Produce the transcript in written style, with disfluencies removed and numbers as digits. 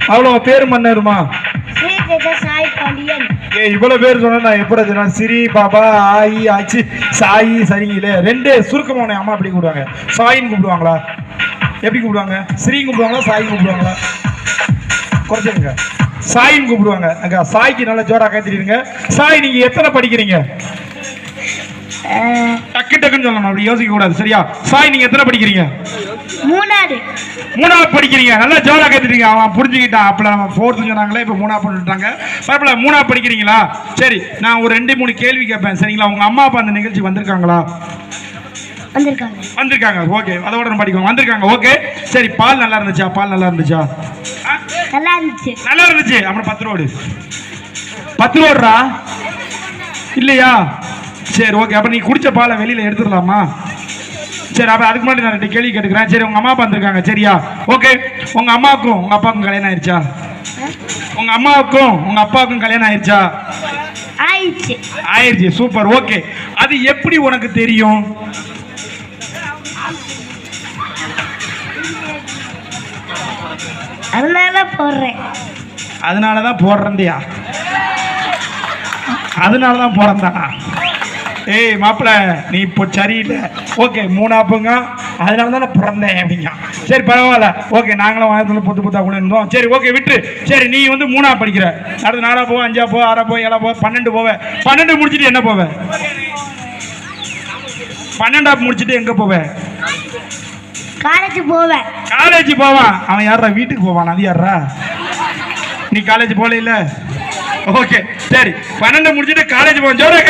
அவ்வளவு பேர் மன்னருமா? இவ்வளவு பேர் சொன்னா நான் எப்படி சிரி பாபா ஆயி ஆச்சி சாயி சரிங்களே ரெண்டு சுருக்கமான அம்மா எப்படி கூப்பிடுவாங்க? சாயின்னு கூப்பிடுவாங்களா? எப்படி கூப்பிடுவாங்க? ஸ்ரீ கூப்பிடுவாங்களா சாய் கூப்பிடுவாங்களா? குறைச்சிருங்க. சாயின்னு கூப்பிடுவாங்க. அக்கா சாய்க்கு நல்லா ஜோரா கைத்திடுங்க. சாய் நீங்க எத்தனை படிக்கிறீங்க? டக்கு டக்குன்னு சொல்லணும், அப்படி யோசிக்க கூடாது சரியா? சாய் நீங்க எத்தனை படிக்கிறீங்க? மூணாவது படிக்கிறீங்க. நல்லா ஜோரா கைத்திட்டீங்க. அவன் புரிஞ்சுக்கிட்டான். அப்பல அவன் ஃபோர்த்து சொன்னாங்களே இப்போ மூணாவது பண்ணிட்டாங்க. பரவாயில்ல, மூணாவது படிக்கிறீங்களா? சரி, நான் ஒரு 2-3 கேள்வி கேட்பேன் சரிங்களா? உங்க அம்மா அப்பா அந்த நிகழ்ச்சி வந்திருக்காங்களா? வந்திருக்காங்க. ஓகே, அதோட நம்ம படிக்கணும். வந்திருக்காங்க. ஓகே சரி, பால் நல்லா இருந்துச்சா? பால் நல்லா இருந்துச்சா? நல்லா இருந்துச்சு. நல்லா இருந்துச்சு. அப்புறம் 10 ரோடு 10 ரோடுரா இல்லையா? சரி ஓகே. அப்ப நீ குடிச்ச பாலை வெளியில எடுத்துடலாமா? சரி, அப்ப அதுக்கு முன்னாடி நான் 2 கேள்வி கேட்டுக்கிறேன். சரி, உங்க அம்மா அப்பா வந்திருக்காங்க சரியா? ஓகே, உங்க அம்மாவுக்கும் உங்க அப்பாவுக்கும் கல்யாணம் ஆயிடுச்சா? உங்க அம்மாவுக்கும் உங்க அப்பாவுக்கும் கல்யாணம் ஆயிடுச்சா? ஆயிடுச்சு. சூப்பர். ஓகே, அது எப்படி உனக்கு தெரியும்? அதனாலதான் போடுறேன்டியா? அதனாலதான் போறேன்தானா? ஏய் மாப்பிள்ள, நீ இப்போ சரியில்லை. ஓகே, 3 அதனால தான் நான் பிறந்தேன் அப்படிங்க. சரி பரவாயில்ல. ஓகே, நாங்களும் வாயத்தில் புத்தா கூட இருந்தோம். சரி ஓகே விட்டு. சரி, நீ வந்து 3 படிக்கிற. அடுத்து 4 போவ, 5 போவ, 6 போவ, 7 போவ, 12 போவ. 12 முடிச்சுட்டு என்ன போவ? 12 முடிச்சுட்டு எங்க போவ? காலேஜ் போவேன். காலேஜ் போவான். அவன் யாரா வீட்டுக்கு போவான்? அது யாரா? நீ காலேஜ் போல இல்ல? ஓகே சரி, 12 முடிச்சுட்டு காலேஜ் போவான். ஜோரா